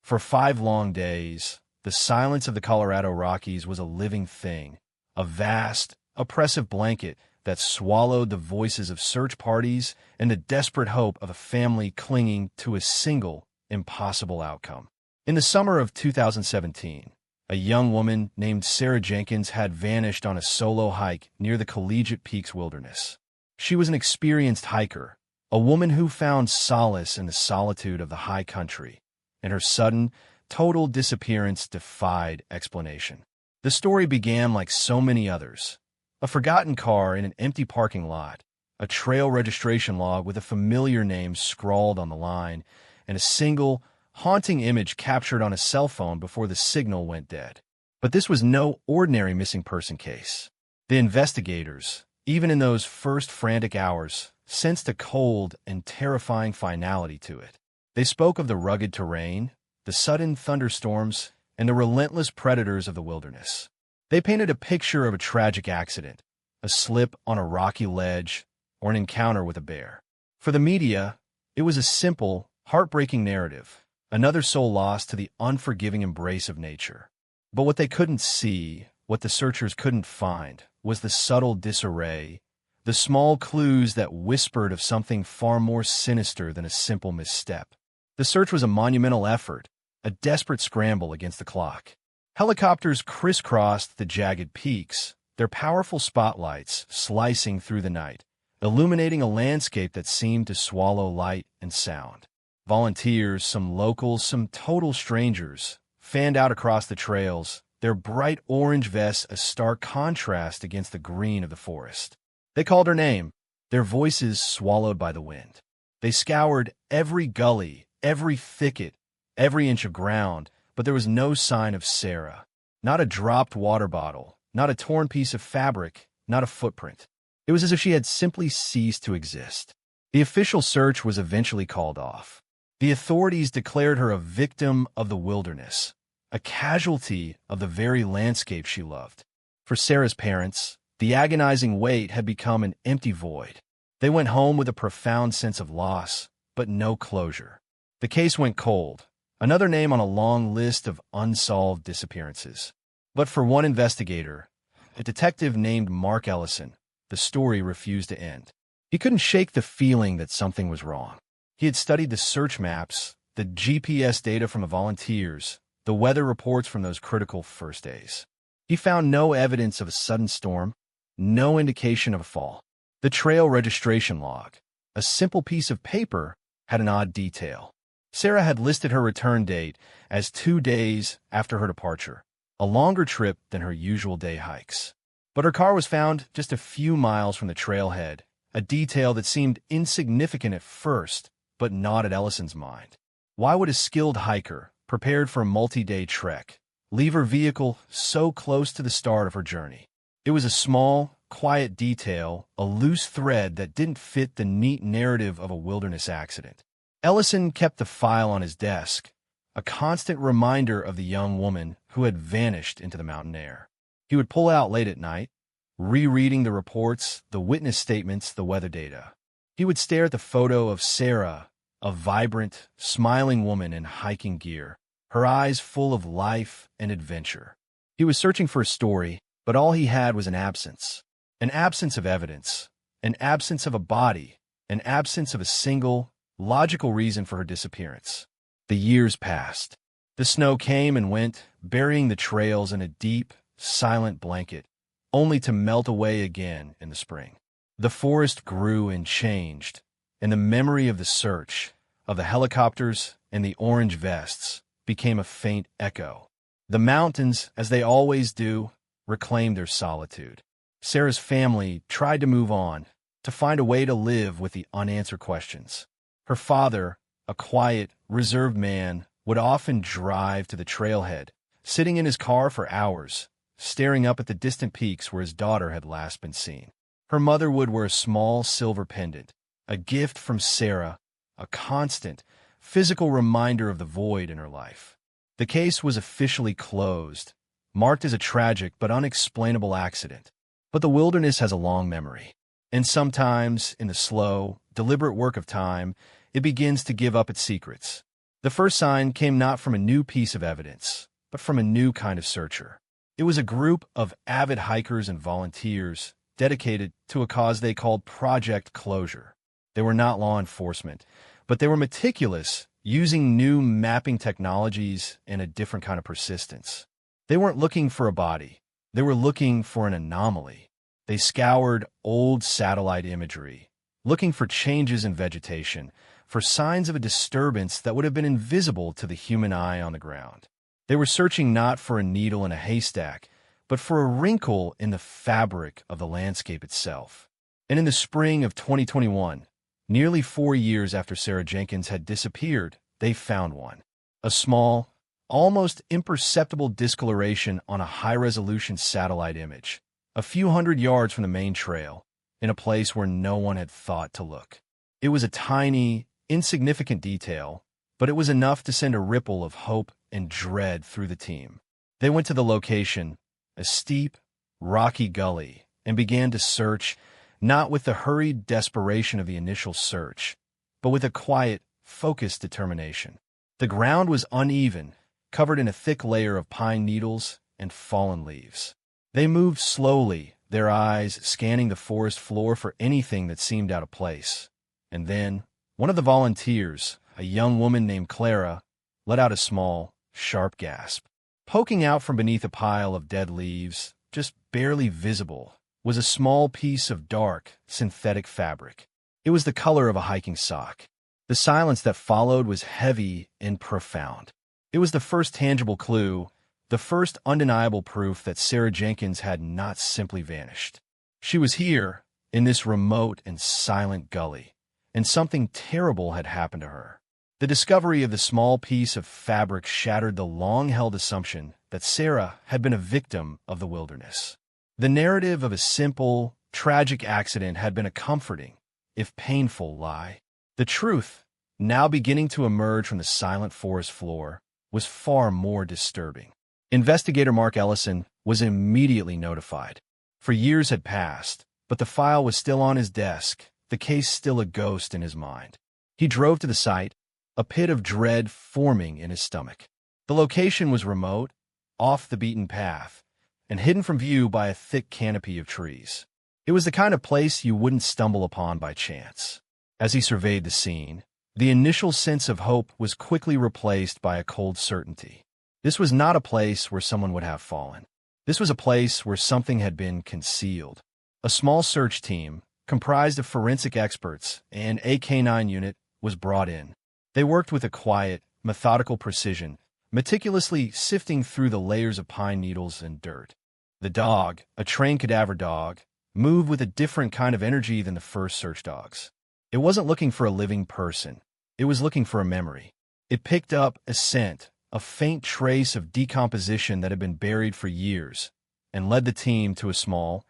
For 5 long days, the silence of the Colorado Rockies was a living thing, a vast, oppressive blanket that swallowed the voices of search parties and the desperate hope of a family clinging to a single, impossible outcome. In the summer of 2017, a young woman named Sarah Jenkins had vanished on a solo hike near the Collegiate Peaks Wilderness. She was an experienced hiker, a woman who found solace in the solitude of the high country, and her sudden, total disappearance defied explanation. The story began like so many others. A forgotten car in an empty parking lot, a trail registration log with a familiar name scrawled on the line, and a single, haunting image captured on a cell phone before the signal went dead. But this was no ordinary missing person case. The investigators, even in those first frantic hours, sensed a cold and terrifying finality to it. They spoke of the rugged terrain, the sudden thunderstorms, and the relentless predators of the wilderness. They painted a picture of a tragic accident, a slip on a rocky ledge, or an encounter with a bear. For the media, it was a simple, heartbreaking narrative, another soul lost to the unforgiving embrace of nature. But what they couldn't see, what the searchers couldn't find, was the subtle disarray, the small clues that whispered of something far more sinister than a simple misstep. The search was a monumental effort, a desperate scramble against the clock. Helicopters crisscrossed the jagged peaks, their powerful spotlights slicing through the night, illuminating a landscape that seemed to swallow light and sound. Volunteers, some locals, some total strangers, fanned out across the trails, their bright orange vests a stark contrast against the green of the forest. They called her name, their voices swallowed by the wind. They scoured every gully, every thicket, every inch of ground, but there was no sign of Sarah. Not a dropped water bottle, not a torn piece of fabric, not a footprint. It was as if she had simply ceased to exist. The official search was eventually called off. The authorities declared her a victim of the wilderness, a casualty of the very landscape she loved. For Sarah's parents, the agonizing wait had become an empty void. They went home with a profound sense of loss, but no closure. The case went cold, another name on a long list of unsolved disappearances. But for one investigator, a detective named Mark Ellison, the story refused to end. He couldn't shake the feeling that something was wrong. He had studied the search maps, the GPS data from the volunteers, the weather reports from those critical first days. He found no evidence of a sudden storm, no indication of a fall. The trail registration log, a simple piece of paper, had an odd detail. Sarah had listed her return date as 2 days after her departure, a longer trip than her usual day hikes. But her car was found just a few miles from the trailhead, a detail that seemed insignificant at first, but gnawed at Ellison's mind. Why would a skilled hiker, prepared for a multi-day trek, leave her vehicle so close to the start of her journey? It was a small, quiet detail, a loose thread that didn't fit the neat narrative of a wilderness accident. Ellison kept the file on his desk, a constant reminder of the young woman who had vanished into the mountain air. He would pull out late at night, rereading the reports, the witness statements, the weather data. He would stare at the photo of Sarah, a vibrant, smiling woman in hiking gear, her eyes full of life and adventure. He was searching for a story, but all he had was an absence of evidence, an absence of a body, an absence of a single, logical reason for her disappearance. The years passed. The snow came and went, burying the trails in a deep, silent blanket, only to melt away again in the spring. The forest grew and changed, and the memory of the search, of the helicopters and the orange vests, became a faint echo. The mountains, as they always do, reclaimed their solitude. Sarah's family tried to move on, to find a way to live with the unanswered questions. Her father, a quiet, reserved man, would often drive to the trailhead, sitting in his car for hours, staring up at the distant peaks where his daughter had last been seen. Her mother would wear a small silver pendant, a gift from Sarah, a constant, physical reminder of the void in her life. The case was officially closed, marked as a tragic but unexplainable accident. But the wilderness has a long memory, and sometimes, in the slow, deliberate work of time, it begins to give up its secrets. The first sign came not from a new piece of evidence, but from a new kind of searcher. It was a group of avid hikers and volunteers dedicated to a cause they called Project Closure. They were not law enforcement, but they were meticulous, using new mapping technologies and a different kind of persistence. They weren't looking for a body. They were looking for an anomaly. They scoured old satellite imagery, looking for changes in vegetation, for signs of a disturbance that would have been invisible to the human eye on the ground. They were searching not for a needle in a haystack, but for a wrinkle in the fabric of the landscape itself. And in the spring of 2021, nearly 4 years after Sarah Jenkins had disappeared, they found one. A small, almost imperceptible discoloration on a high-resolution satellite image, a few hundred yards from the main trail, in a place where no one had thought to look. It was a tiny, insignificant detail, but it was enough to send a ripple of hope and dread through the team. They went to the location, a steep, rocky gully, and began to search, not with the hurried desperation of the initial search, but with a quiet, focused determination. The ground was uneven, covered in a thick layer of pine needles and fallen leaves. They moved slowly, their eyes scanning the forest floor for anything that seemed out of place. And then, one of the volunteers, a young woman named Clara, let out a small, sharp gasp. Poking out from beneath a pile of dead leaves, just barely visible, was a small piece of dark, synthetic fabric. It was the color of a hiking sock. The silence that followed was heavy and profound. It was the first tangible clue, the first undeniable proof that Sarah Jenkins had not simply vanished. She was here, in this remote and silent gully, and something terrible had happened to her. The discovery of the small piece of fabric shattered the long-held assumption that Sarah had been a victim of the wilderness. The narrative of a simple, tragic accident had been a comforting, if painful, lie. The truth, now beginning to emerge from the silent forest floor, was far more disturbing. Investigator Mark Ellison was immediately notified. For years had passed, but the file was still on his desk, the case still a ghost in his mind. He drove to the site, a pit of dread forming in his stomach. The location was remote, off the beaten path, and hidden from view by a thick canopy of trees. It was the kind of place you wouldn't stumble upon by chance. As he surveyed the scene, the initial sense of hope was quickly replaced by a cold certainty. This was not a place where someone would have fallen. This was a place where something had been concealed. A small search team, comprised of forensic experts and a K-9 unit, was brought in. They worked with a quiet, methodical precision, meticulously sifting through the layers of pine needles and dirt. The dog, a trained cadaver dog, moved with a different kind of energy than the first search dogs. It wasn't looking for a living person. It was looking for a memory. It picked up a scent, a faint trace of decomposition that had been buried for years, and led the team to a small,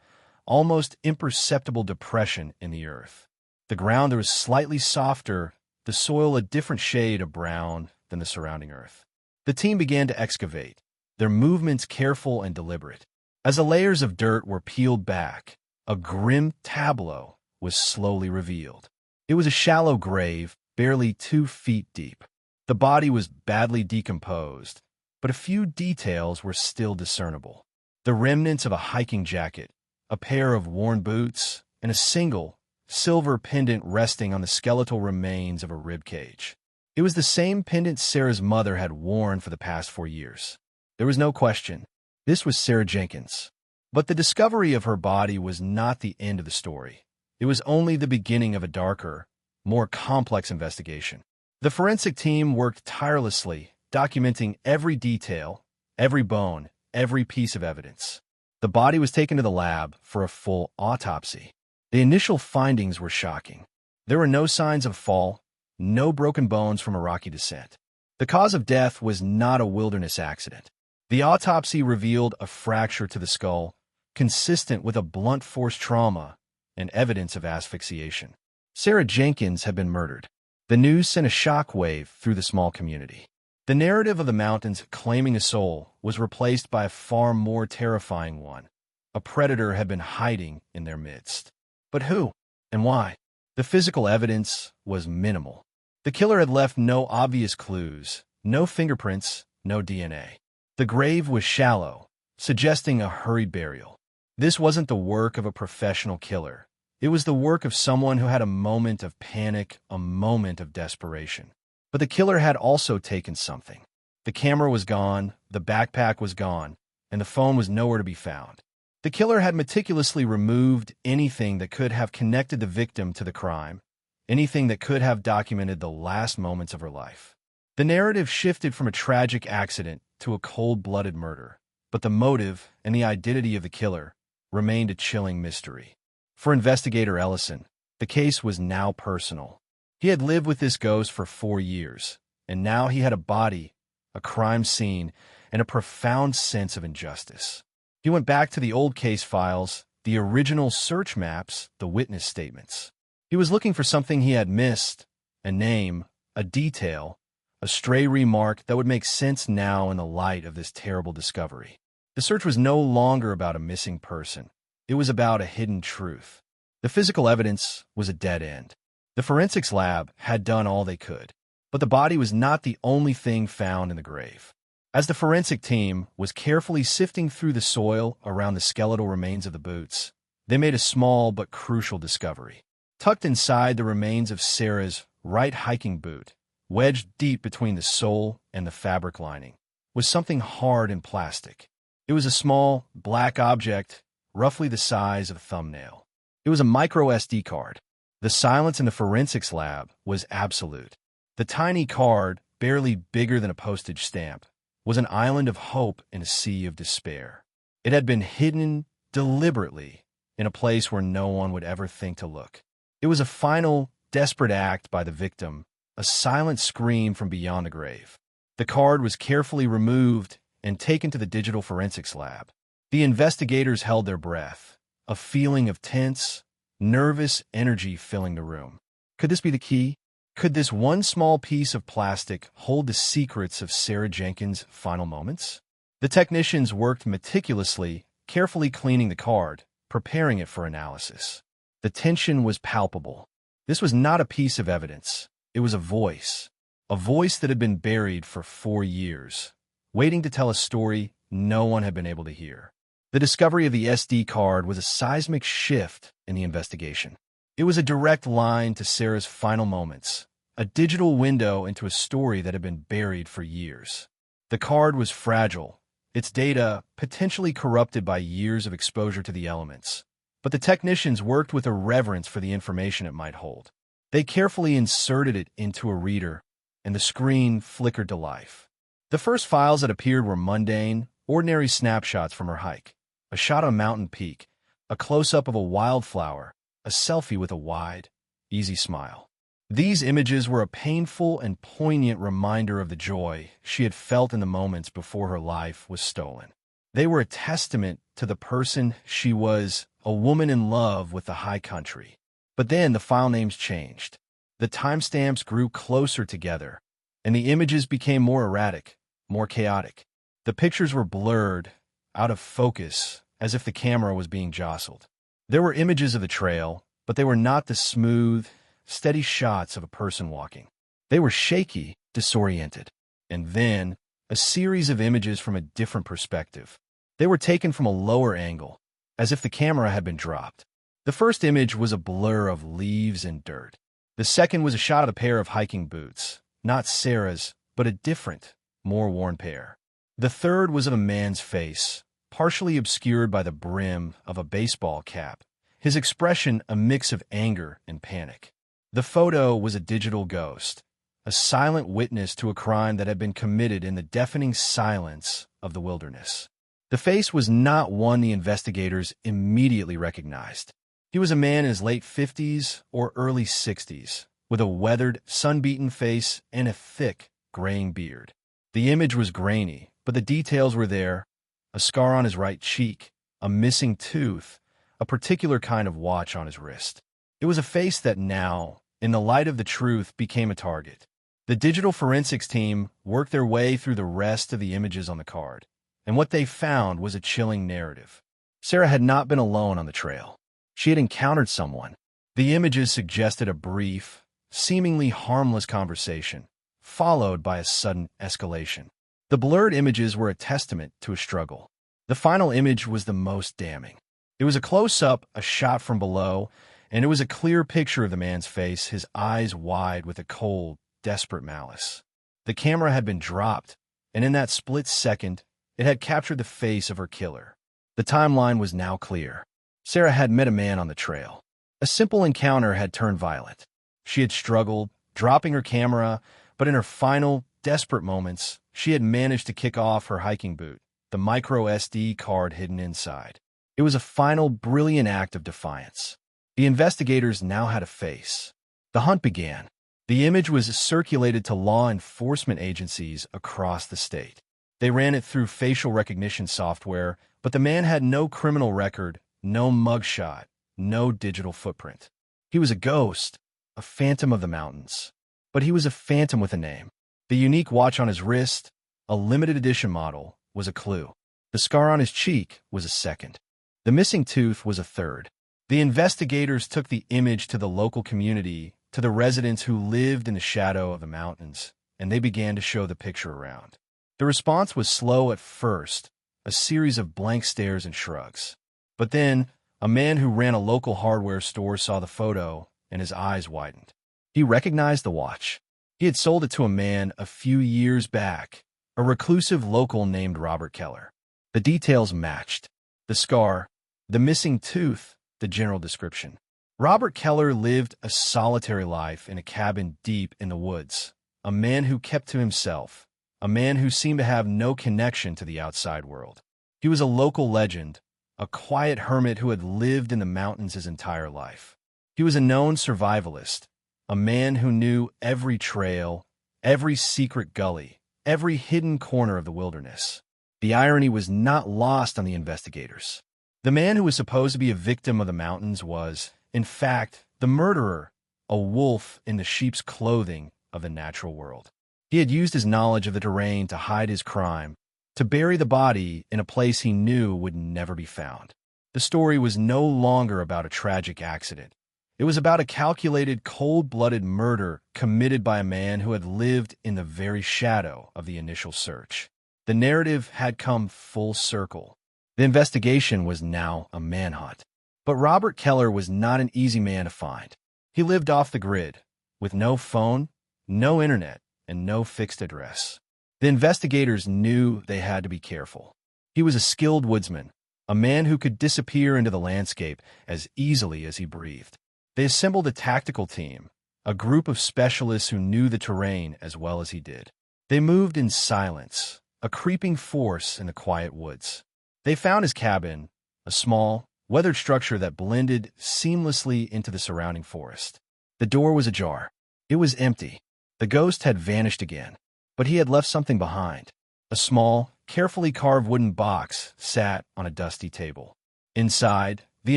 almost imperceptible depression in the earth. The ground there was slightly softer, the soil a different shade of brown than the surrounding earth. The team began to excavate, their movements careful and deliberate. As the layers of dirt were peeled back, a grim tableau was slowly revealed. It was a shallow grave, barely 2 feet deep. The body was badly decomposed, but a few details were still discernible. The remnants of a hiking jacket, a pair of worn boots, and a single, silver pendant resting on the skeletal remains of a rib cage. It was the same pendant Sarah's mother had worn for the past 4 years. There was no question. This was Sarah Jenkins. But the discovery of her body was not the end of the story. It was only the beginning of a darker, more complex investigation. The forensic team worked tirelessly, documenting every detail, every bone, every piece of evidence. The body was taken to the lab for a full autopsy. The initial findings were shocking. There were no signs of fall, no broken bones from a rocky descent. The cause of death was not a wilderness accident. The autopsy revealed a fracture to the skull, consistent with a blunt force trauma and evidence of asphyxiation. Sarah Jenkins had been murdered. The news sent a shockwave through the small community. The narrative of the mountains claiming a soul was replaced by a far more terrifying one. A predator had been hiding in their midst. But who and why? The physical evidence was minimal. The killer had left no obvious clues, no fingerprints, no DNA. The grave was shallow, suggesting a hurried burial. This wasn't the work of a professional killer. It was the work of someone who had a moment of panic, a moment of desperation. But the killer had also taken something. The camera was gone, the backpack was gone, and the phone was nowhere to be found. The killer had meticulously removed anything that could have connected the victim to the crime, anything that could have documented the last moments of her life. The narrative shifted from a tragic accident to a cold-blooded murder, but the motive and the identity of the killer remained a chilling mystery. For investigator Ellison, the case was now personal. He had lived with this ghost for 4 years, and now he had a body, a crime scene, and a profound sense of injustice. He went back to the old case files, the original search maps, the witness statements. He was looking for something he had missed, a name, a detail, a stray remark that would make sense now in the light of this terrible discovery. The search was no longer about a missing person. It was about a hidden truth. The physical evidence was a dead end. The forensics lab had done all they could, but the body was not the only thing found in the grave. As the forensic team was carefully sifting through the soil around the skeletal remains of the boots, they made a small but crucial discovery. Tucked inside the remains of Sarah's right hiking boot, wedged deep between the sole and the fabric lining, was something hard and plastic. It was a small, black object, roughly the size of a thumbnail. It was a micro SD card. The silence in the forensics lab was absolute. The tiny card, barely bigger than a postage stamp, was an island of hope in a sea of despair. It had been hidden deliberately in a place where no one would ever think to look. It was a final, desperate act by the victim, a silent scream from beyond the grave. The card was carefully removed and taken to the digital forensics lab. The investigators held their breath, a feeling of tense, nervous energy filling the room. Could this be the key? Could this one small piece of plastic hold the secrets of Sarah Jenkins' final moments? The technicians worked meticulously, carefully cleaning the card, preparing it for analysis. The tension was palpable. This was not a piece of evidence. It was a voice that had been buried for 4 years, waiting to tell a story no one had been able to hear. The discovery of the SD card was a seismic shift in the investigation. It was a direct line to Sarah's final moments, a digital window into a story that had been buried for years. The card was fragile, its data potentially corrupted by years of exposure to the elements. But the technicians worked with a reverence for the information it might hold. They carefully inserted it into a reader, and the screen flickered to life. The first files that appeared were mundane, ordinary snapshots from her hike. A shot of a mountain peak, a close-up of a wildflower, a selfie with a wide, easy smile. These images were a painful and poignant reminder of the joy she had felt in the moments before her life was stolen. They were a testament to the person she was, a woman in love with the high country. But then the file names changed. The timestamps grew closer together, and the images became more erratic, more chaotic. The pictures were blurred, out of focus, as if the camera was being jostled. There were images of the trail, but they were not the smooth, steady shots of a person walking. They were shaky, disoriented. And then, a series of images from a different perspective. They were taken from a lower angle, as if the camera had been dropped. The first image was a blur of leaves and dirt. The second was a shot of a pair of hiking boots, not Sarah's, but a different, more worn pair. The third was of a man's face, partially obscured by the brim of a baseball cap, his expression a mix of anger and panic. The photo was a digital ghost, a silent witness to a crime that had been committed in the deafening silence of the wilderness. The face was not one the investigators immediately recognized. He was a man in his late 50s or early 60s, with a weathered, sun-beaten face and a thick, graying beard. The image was grainy, but the details were there: a scar on his right cheek, a missing tooth, a particular kind of watch on his wrist. It was a face that now, in the light of the truth, became a target. The digital forensics team worked their way through the rest of the images on the card, and what they found was a chilling narrative. Sarah had not been alone on the trail. She had encountered someone. The images suggested a brief, seemingly harmless conversation, followed by a sudden escalation. The blurred images were a testament to a struggle. The final image was the most damning. It was a close-up, a shot from below, and it was a clear picture of the man's face, his eyes wide with a cold, desperate malice. The camera had been dropped, and in that split second, it had captured the face of her killer. The timeline was now clear. Sarah had met a man on the trail. A simple encounter had turned violent. She had struggled, dropping her camera, but in her final, desperate moments, she had managed to kick off her hiking boot, the micro SD card hidden inside. It was a final, brilliant act of defiance. The investigators now had a face. The hunt began. The image was circulated to law enforcement agencies across the state. They ran it through facial recognition software, but the man had no criminal record, no mugshot, no digital footprint. He was a ghost, a phantom of the mountains. But he was a phantom with a name. The unique watch on his wrist, a limited edition model, was a clue. The scar on his cheek was a second. The missing tooth was a third. The investigators took the image to the local community, to the residents who lived in the shadow of the mountains, and they began to show the picture around. The response was slow at first, a series of blank stares and shrugs. But then, a man who ran a local hardware store saw the photo, and his eyes widened. He recognized the watch. He had sold it to a man a few years back, a reclusive local named Robert Keller. The details matched. The scar, the missing tooth, the general description. Robert Keller lived a solitary life in a cabin deep in the woods, a man who kept to himself, a man who seemed to have no connection to the outside world. He was a local legend, a quiet hermit who had lived in the mountains his entire life. He was a known survivalist, a man who knew every trail, every secret gully, every hidden corner of the wilderness. The irony was not lost on the investigators. The man who was supposed to be a victim of the mountains was, in fact, the murderer, a wolf in the sheep's clothing of the natural world. He had used his knowledge of the terrain to hide his crime, to bury the body in a place he knew would never be found. The story was no longer about a tragic accident. It was about a calculated, cold-blooded murder committed by a man who had lived in the very shadow of the initial search. The narrative had come full circle. The investigation was now a manhunt. But Robert Keller was not an easy man to find. He lived off the grid, with no phone, no internet, and no fixed address. The investigators knew they had to be careful. He was a skilled woodsman, a man who could disappear into the landscape as easily as he breathed. They assembled a tactical team, a group of specialists who knew the terrain as well as he did. They moved in silence, a creeping force in the quiet woods. They found his cabin, a small, weathered structure that blended seamlessly into the surrounding forest. The door was ajar. It was empty. The ghost had vanished again, but he had left something behind. A small, carefully carved wooden box sat on a dusty table. Inside, the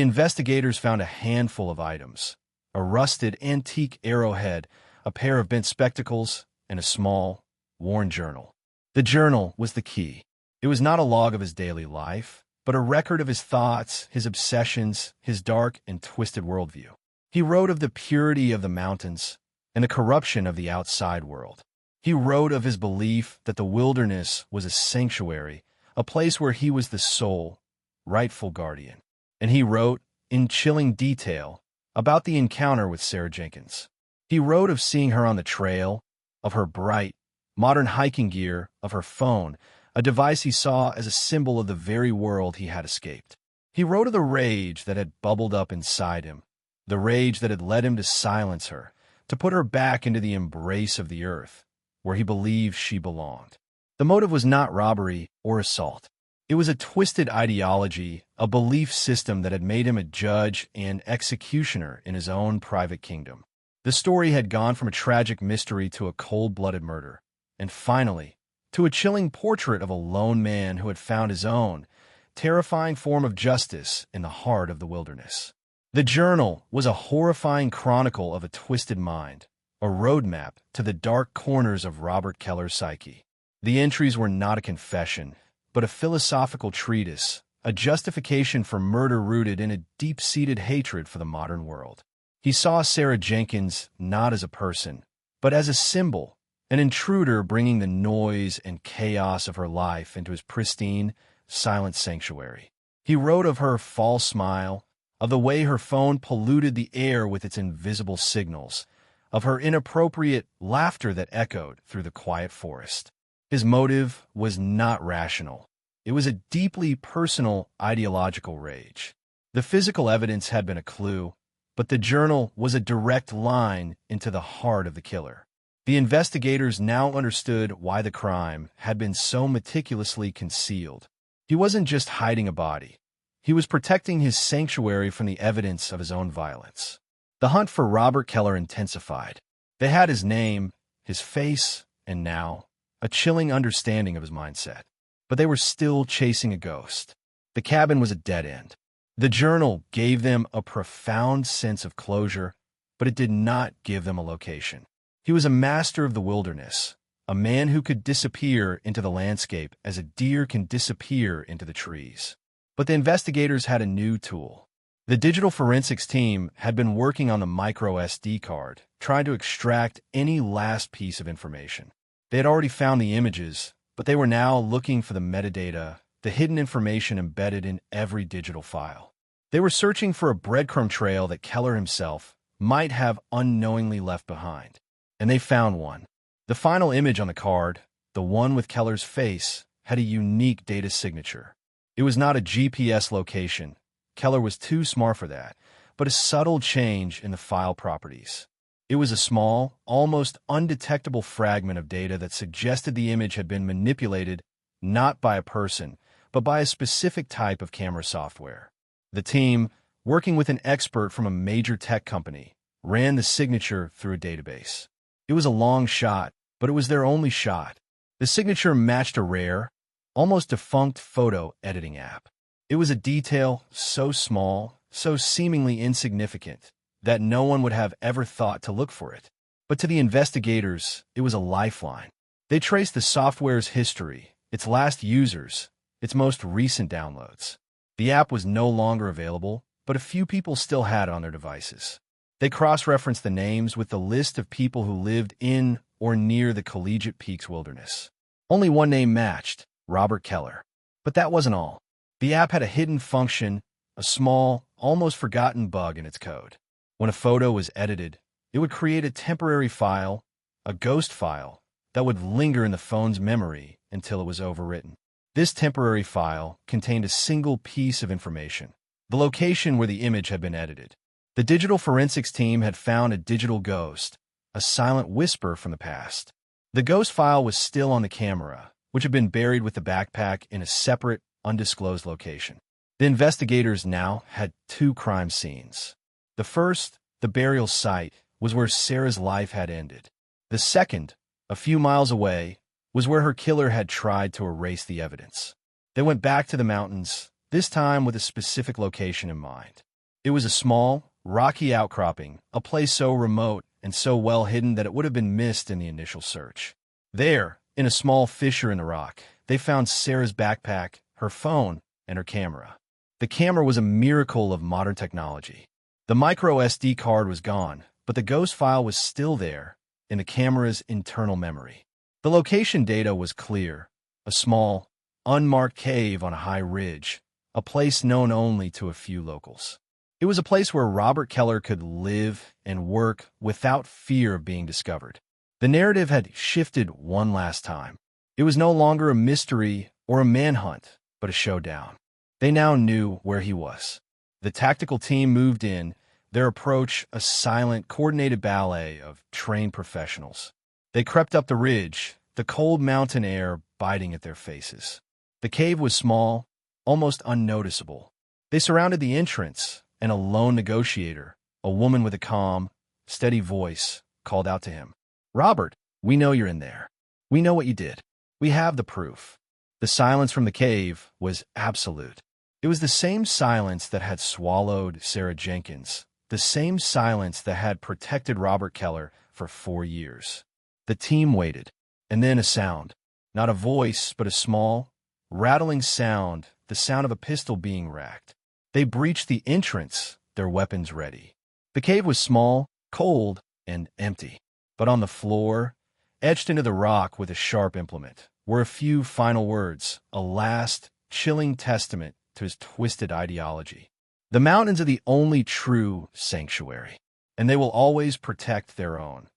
investigators found a handful of items: a rusted antique arrowhead, a pair of bent spectacles, and a small, worn journal. The journal was the key. It was not a log of his daily life, but a record of his thoughts, his obsessions, his dark and twisted worldview. He wrote of the purity of the mountains and the corruption of the outside world. He wrote of his belief that the wilderness was a sanctuary, a place where he was the sole, rightful guardian. And he wrote, in chilling detail, about the encounter with Sarah Jenkins. He wrote of seeing her on the trail, of her bright, modern hiking gear, of her phone, a device he saw as a symbol of the very world he had escaped. He wrote of the rage that had bubbled up inside him, the rage that had led him to silence her, to put her back into the embrace of the earth, where he believed she belonged. The motive was not robbery or assault. It was a twisted ideology, a belief system that had made him a judge and executioner in his own private kingdom. The story had gone from a tragic mystery to a cold-blooded murder, and finally, to a chilling portrait of a lone man who had found his own, terrifying form of justice in the heart of the wilderness. The journal was a horrifying chronicle of a twisted mind, a roadmap to the dark corners of Robert Keller's psyche. The entries were not a confession, but a philosophical treatise, a justification for murder rooted in a deep-seated hatred for the modern world. He saw Sarah Jenkins not as a person, but as a symbol, an intruder bringing the noise and chaos of her life into his pristine, silent sanctuary. He wrote of her false smile, of the way her phone polluted the air with its invisible signals, of her inappropriate laughter that echoed through the quiet forest. His motive was not rational. It was a deeply personal ideological rage. The physical evidence had been a clue, but the journal was a direct line into the heart of the killer. The investigators now understood why the crime had been so meticulously concealed. He wasn't just hiding a body. He was protecting his sanctuary from the evidence of his own violence. The hunt for Robert Keller intensified. They had his name, his face, and now, a chilling understanding of his mindset. But they were still chasing a ghost. The cabin was a dead end. The journal gave them a profound sense of closure, but it did not give them a location. He was a master of the wilderness, a man who could disappear into the landscape as a deer can disappear into the trees. But the investigators had a new tool. The digital forensics team had been working on the micro SD card, trying to extract any last piece of information. They had already found the images, but they were now looking for the metadata, the hidden information embedded in every digital file. They were searching for a breadcrumb trail that Keller himself might have unknowingly left behind. And they found one. The final image on the card, the one with Keller's face, had a unique data signature. It was not a GPS location. Keller was too smart for that, but a subtle change in the file properties. It was a small, almost undetectable fragment of data that suggested the image had been manipulated not by a person, but by a specific type of camera software. The team, working with an expert from a major tech company, ran the signature through a database. It was a long shot, but it was their only shot. The signature matched a rare, almost defunct photo editing app. It was a detail so small, so seemingly insignificant, that no one would have ever thought to look for it. But to the investigators, it was a lifeline. They traced the software's history, its last users, its most recent downloads. The app was no longer available, but a few people still had it on their devices. They cross-referenced the names with the list of people who lived in or near the Collegiate Peaks wilderness. Only one name matched, Robert Keller. But that wasn't all. The app had a hidden function, a small, almost forgotten bug in its code. When a photo was edited, it would create a temporary file, a ghost file, that would linger in the phone's memory until it was overwritten. This temporary file contained a single piece of information, the location where the image had been edited. The digital forensics team had found a digital ghost, a silent whisper from the past. The ghost file was still on the camera, which had been buried with the backpack in a separate, undisclosed location. The investigators now had two crime scenes. The first, the burial site, was where Sarah's life had ended. The second, a few miles away, was where her killer had tried to erase the evidence. They went back to the mountains, this time with a specific location in mind. It was a small, rocky outcropping, a place so remote and so well hidden that it would have been missed in the initial search. There, in a small fissure in the rock, they found Sarah's backpack, her phone, and her camera. The camera was a miracle of modern technology. The micro SD card was gone, but the ghost file was still there, in the camera's internal memory. The location data was clear, a small, unmarked cave on a high ridge, a place known only to a few locals. It was a place where Robert Keller could live and work without fear of being discovered. The narrative had shifted one last time. It was no longer a mystery or a manhunt, but a showdown. They now knew where he was. The tactical team moved in, their approach a silent, coordinated ballet of trained professionals. They crept up the ridge, the cold mountain air biting at their faces. The cave was small, almost unnoticeable. They surrounded the entrance, and a lone negotiator, a woman with a calm, steady voice, called out to him. "Robert, we know you're in there. We know what you did. We have the proof." The silence from the cave was absolute. It was the same silence that had swallowed Sarah Jenkins, the same silence that had protected Robert Keller for 4 years. The team waited, and then a sound. Not a voice, but a small, rattling sound, the sound of a pistol being racked. They breached the entrance, their weapons ready. The cave was small, cold, and empty. But on the floor, etched into the rock with a sharp implement, were a few final words, a last, chilling testament to his twisted ideology. The mountains are the only true sanctuary, and they will always protect their own.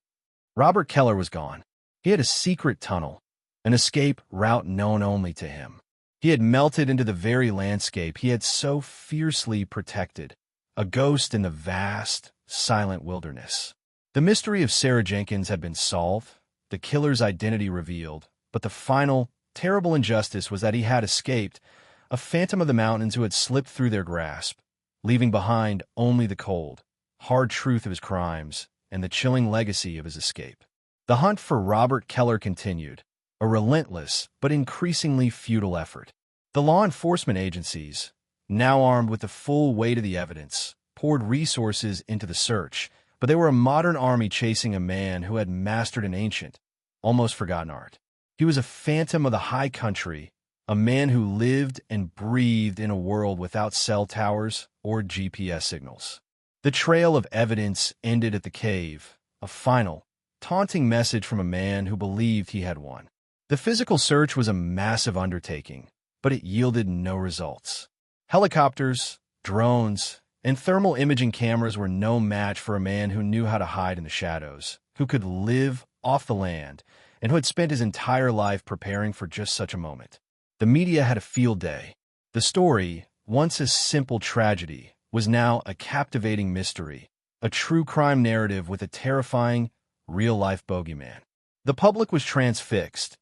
Robert Keller was gone. He had a secret tunnel, an escape route known only to him. He had melted into the very landscape he had so fiercely protected, a ghost in the vast, silent wilderness. The mystery of Sarah Jenkins had been solved, the killer's identity revealed, but the final, terrible injustice was that he had escaped, a phantom of the mountains who had slipped through their grasp, leaving behind only the cold, hard truth of his crimes and the chilling legacy of his escape. The hunt for Robert Keller continued, a relentless but increasingly futile effort. The law enforcement agencies, now armed with the full weight of the evidence, poured resources into the search, but they were a modern army chasing a man who had mastered an ancient, almost forgotten art. He was a phantom of the high country, a man who lived and breathed in a world without cell towers or GPS signals. The trail of evidence ended at the cave, a final, taunting message from a man who believed he had won. The physical search was a massive undertaking, but it yielded no results. Helicopters, drones, and thermal imaging cameras were no match for a man who knew how to hide in the shadows, who could live off the land, and who had spent his entire life preparing for just such a moment. The media had a field day. The story, once a simple tragedy, was now a captivating mystery, a true crime narrative with a terrifying, real-life bogeyman. The public was transfixed,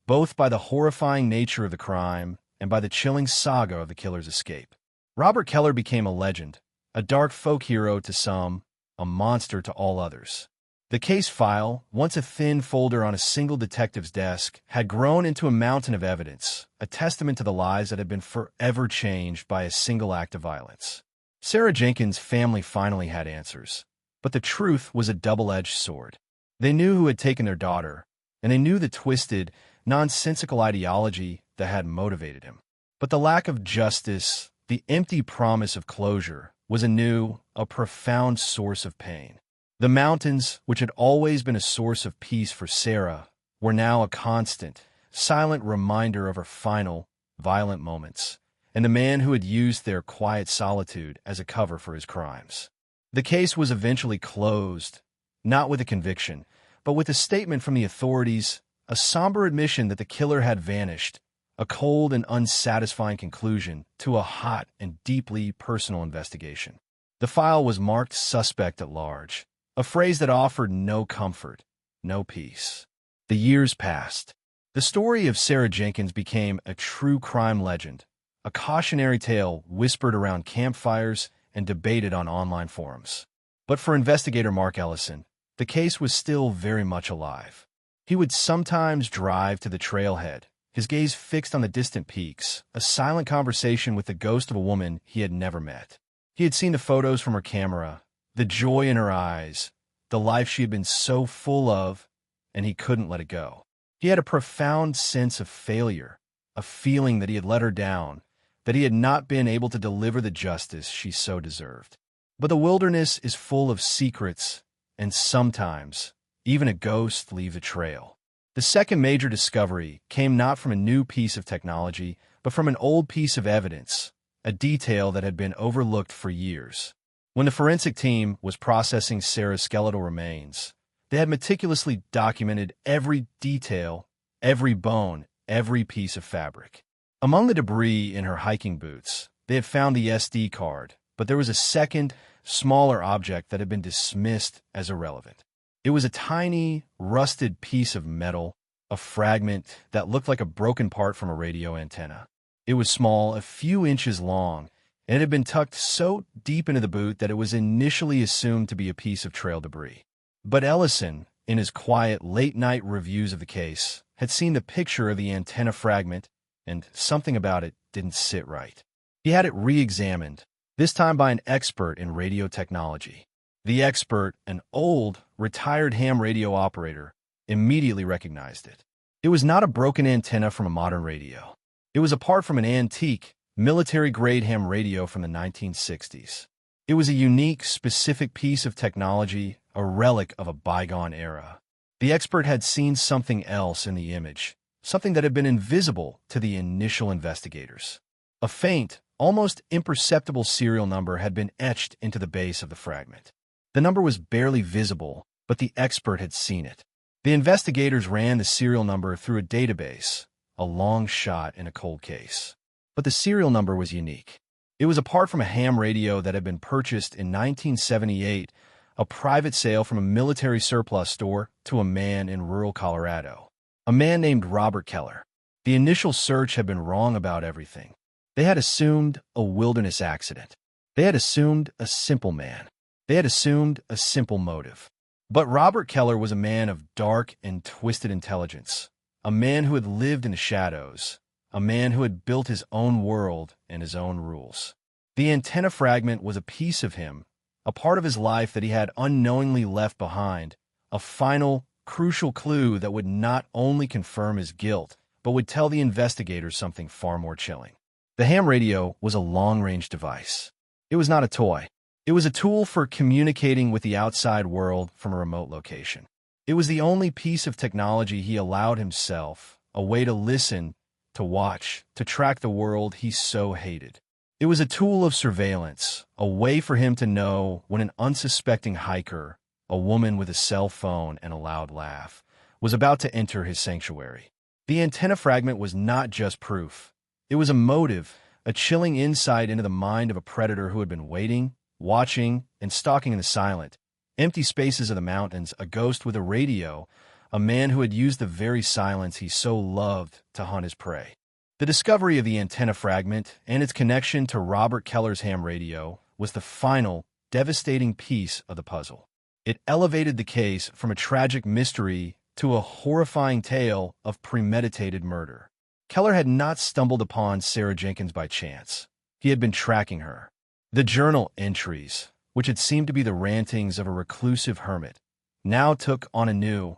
both by the horrifying nature of the crime and by the chilling saga of the killer's escape. Robert Keller became a legend, a dark folk hero to some, a monster to all others. The case file, once a thin folder on a single detective's desk, had grown into a mountain of evidence, a testament to the lives that had been forever changed by a single act of violence. Sarah Jenkins' family finally had answers, but the truth was a double-edged sword. They knew who had taken their daughter, and they knew the twisted, nonsensical ideology that had motivated him. But the lack of justice, the empty promise of closure, was a profound source of pain. The mountains, which had always been a source of peace for Sarah, were now a constant, silent reminder of her final, violent moments, and the man who had used their quiet solitude as a cover for his crimes. The case was eventually closed, not with a conviction, but with a statement from the authorities, a somber admission that the killer had vanished, a cold and unsatisfying conclusion to a hot and deeply personal investigation. The file was marked suspect at large, a phrase that offered no comfort, no peace. The years passed. The story of Sarah Jenkins became a true crime legend, a cautionary tale whispered around campfires and debated on online forums. But for investigator Mark Ellison, the case was still very much alive. He would sometimes drive to the trailhead, his gaze fixed on the distant peaks, a silent conversation with the ghost of a woman he had never met. He had seen the photos from her camera, the joy in her eyes, the life she had been so full of, and he couldn't let it go. He had a profound sense of failure, a feeling that he had let her down, that he had not been able to deliver the justice she so deserved. But the wilderness is full of secrets, and sometimes even a ghost leaves a trail. The second major discovery came not from a new piece of technology, but from an old piece of evidence, a detail that had been overlooked for years. When the forensic team was processing Sarah's skeletal remains, they had meticulously documented every detail, every bone, every piece of fabric. Among the debris in her hiking boots, they had found the SD card, but there was a second, smaller object that had been dismissed as irrelevant. It was a tiny, rusted piece of metal, a fragment that looked like a broken part from a radio antenna. It was small, a few inches long, and it had been tucked so deep into the boot that it was initially assumed to be a piece of trail debris. But Ellison, in his quiet, late-night reviews of the case, had seen the picture of the antenna fragment, and something about it didn't sit right. He had it re-examined, this time by an expert in radio technology. The expert, an old, retired ham radio operator, immediately recognized it. It was not a broken antenna from a modern radio. It was a part from an antique, military-grade ham radio from the 1960s. It was a unique, specific piece of technology, a relic of a bygone era. The expert had seen something else in the image, something that had been invisible to the initial investigators. A faint, almost imperceptible serial number had been etched into the base of the fragment. The number was barely visible, but the expert had seen it. The investigators ran the serial number through a database, a long shot in a cold case. But the serial number was unique. It was a part from a ham radio that had been purchased in 1978, a private sale from a military surplus store to a man in rural Colorado. A man named Robert Keller. The initial search had been wrong about everything. They had assumed a wilderness accident. They had assumed a simple man. They had assumed a simple motive. But Robert Keller was a man of dark and twisted intelligence, a man who had lived in the shadows, a man who had built his own world and his own rules. The antenna fragment was a piece of him, a part of his life that he had unknowingly left behind, a final, crucial clue that would not only confirm his guilt, but would tell the investigators something far more chilling. The ham radio was a long-range device. It was not a toy. It was a tool for communicating with the outside world from a remote location. It was the only piece of technology he allowed himself, a way to listen, to watch, to track the world he so hated. It was a tool of surveillance, a way for him to know when an unsuspecting hiker, a woman with a cell phone and a loud laugh, was about to enter his sanctuary. The antenna fragment was not just proof. It was a motive, a chilling insight into the mind of a predator who had been waiting, watching, and stalking in the silent, empty spaces of the mountains, a ghost with a radio, a man who had used the very silence he so loved to hunt his prey. The discovery of the antenna fragment and its connection to Robert Keller's ham radio was the final, devastating piece of the puzzle. It elevated the case from a tragic mystery to a horrifying tale of premeditated murder. Keller had not stumbled upon Sarah Jenkins by chance. He had been tracking her. The journal entries, which had seemed to be the rantings of a reclusive hermit, now took on a new,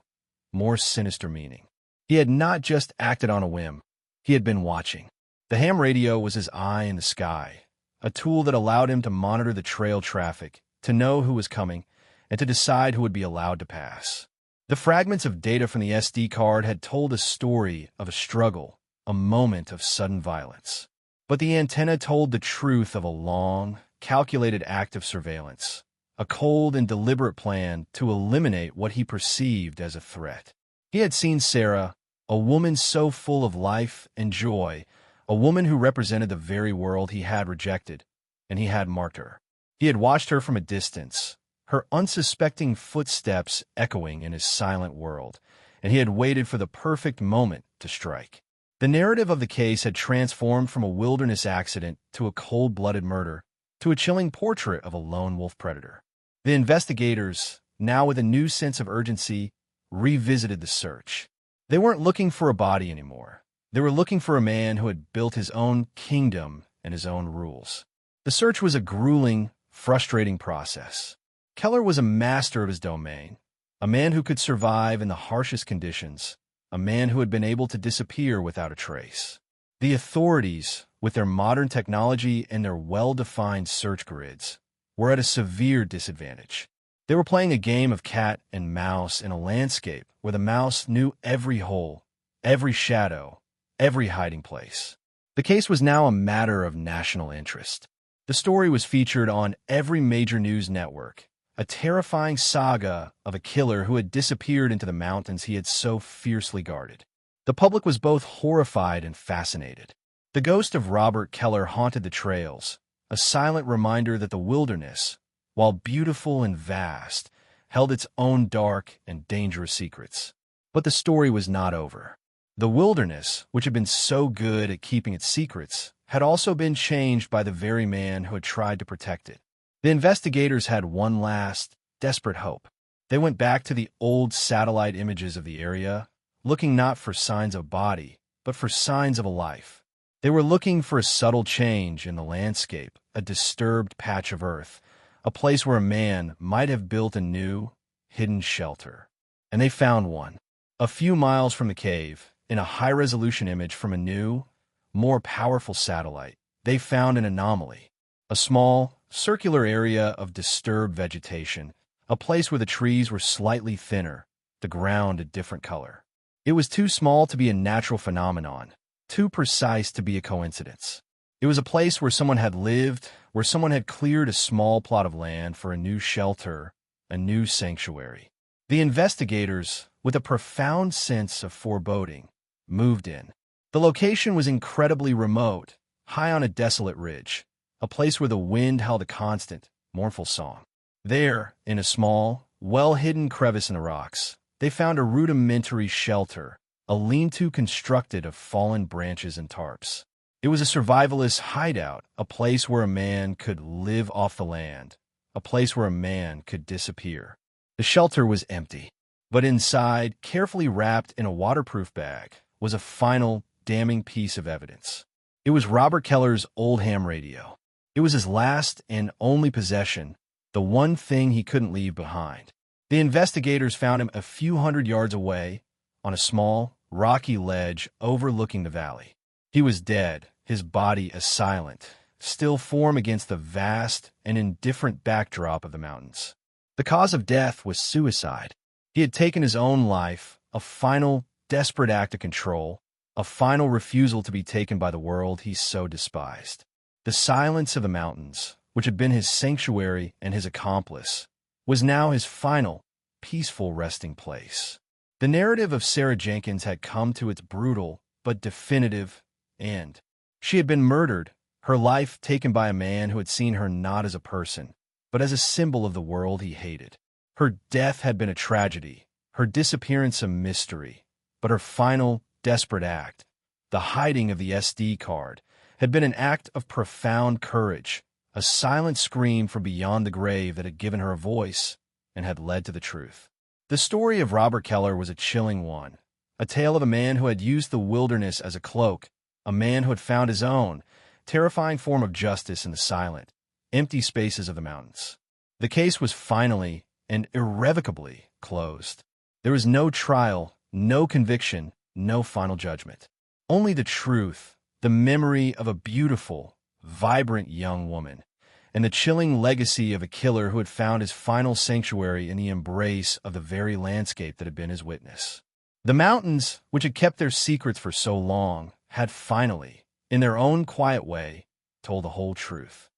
more sinister meaning. He had not just acted on a whim. He had been watching. The ham radio was his eye in the sky, a tool that allowed him to monitor the trail traffic, to know who was coming, and to decide who would be allowed to pass. The fragments of data from the SD card had told a story of a struggle, a moment of sudden violence. But the antenna told the truth of a long, calculated act of surveillance, a cold and deliberate plan to eliminate what he perceived as a threat. He had seen Sarah, a woman so full of life and joy, a woman who represented the very world he had rejected, and he had marked her. He had watched her from a distance, her unsuspecting footsteps echoing in his silent world, and he had waited for the perfect moment to strike. The narrative of the case had transformed from a wilderness accident to a cold-blooded murder, to a chilling portrait of a lone wolf predator. The investigators, now with a new sense of urgency, revisited the search. They weren't looking for a body anymore. They were looking for a man who had built his own kingdom and his own rules. The search was a grueling, frustrating process. Keller was a master of his domain, a man who could survive in the harshest conditions, a man who had been able to disappear without a trace. The authorities, with their modern technology and their well-defined search grids, were at a severe disadvantage. They were playing a game of cat and mouse in a landscape where the mouse knew every hole, every shadow, every hiding place. The case was now a matter of national interest. The story was featured on every major news network, a terrifying saga of a killer who had disappeared into the mountains he had so fiercely guarded. The public was both horrified and fascinated. The ghost of Robert Keller haunted the trails, a silent reminder that the wilderness, while beautiful and vast, held its own dark and dangerous secrets. But the story was not over. The wilderness, which had been so good at keeping its secrets, had also been changed by the very man who had tried to protect it. The investigators had one last, desperate hope. They went back to the old satellite images of the area, looking not for signs of a body, but for signs of a life. They were looking for a subtle change in the landscape, a disturbed patch of earth, a place where a man might have built a new, hidden shelter. And they found one. A few miles from the cave, in a high-resolution image from a new, more powerful satellite, they found an anomaly. A small, circular area of disturbed vegetation, a place where the trees were slightly thinner, the ground a different color. It was too small to be a natural phenomenon, too precise to be a coincidence. It was a place where someone had lived, where someone had cleared a small plot of land for a new shelter, a new sanctuary. The investigators, with a profound sense of foreboding, moved in. The location was incredibly remote, high on a desolate ridge, a place where the wind held a constant, mournful song. There, in a small, well-hidden crevice in the rocks, they found a rudimentary shelter, a lean-to constructed of fallen branches and tarps. It was a survivalist's hideout, a place where a man could live off the land, a place where a man could disappear. The shelter was empty, but inside, carefully wrapped in a waterproof bag, was a final, damning piece of evidence. It was Robert Keller's old ham radio. It was his last and only possession, the one thing he couldn't leave behind. The investigators found him a few hundred yards away, on a small, rocky ledge overlooking the valley. He was dead, his body a silent, still form against the vast and indifferent backdrop of the mountains. The cause of death was suicide. He had taken his own life, a final, desperate act of control, a final refusal to be taken by the world he so despised. The silence of the mountains, which had been his sanctuary and his accomplice, was now his final, peaceful resting place. The narrative of Sarah Jenkins had come to its brutal but definitive end. She had been murdered, her life taken by a man who had seen her not as a person, but as a symbol of the world he hated. Her death had been a tragedy, her disappearance a mystery, but her final, desperate act, the hiding of the SD card, had been an act of profound courage, a silent scream from beyond the grave that had given her a voice and had led to the truth. The story of Robert Keller was a chilling one, a tale of a man who had used the wilderness as a cloak, a man who had found his own, terrifying form of justice in the silent, empty spaces of the mountains. The case was finally and irrevocably closed. There was no trial, no conviction, no final judgment. Only the truth, the memory of a beautiful, vibrant young woman, and the chilling legacy of a killer who had found his final sanctuary in the embrace of the very landscape that had been his witness. The mountains, which had kept their secrets for so long, had finally, in their own quiet way, told the whole truth.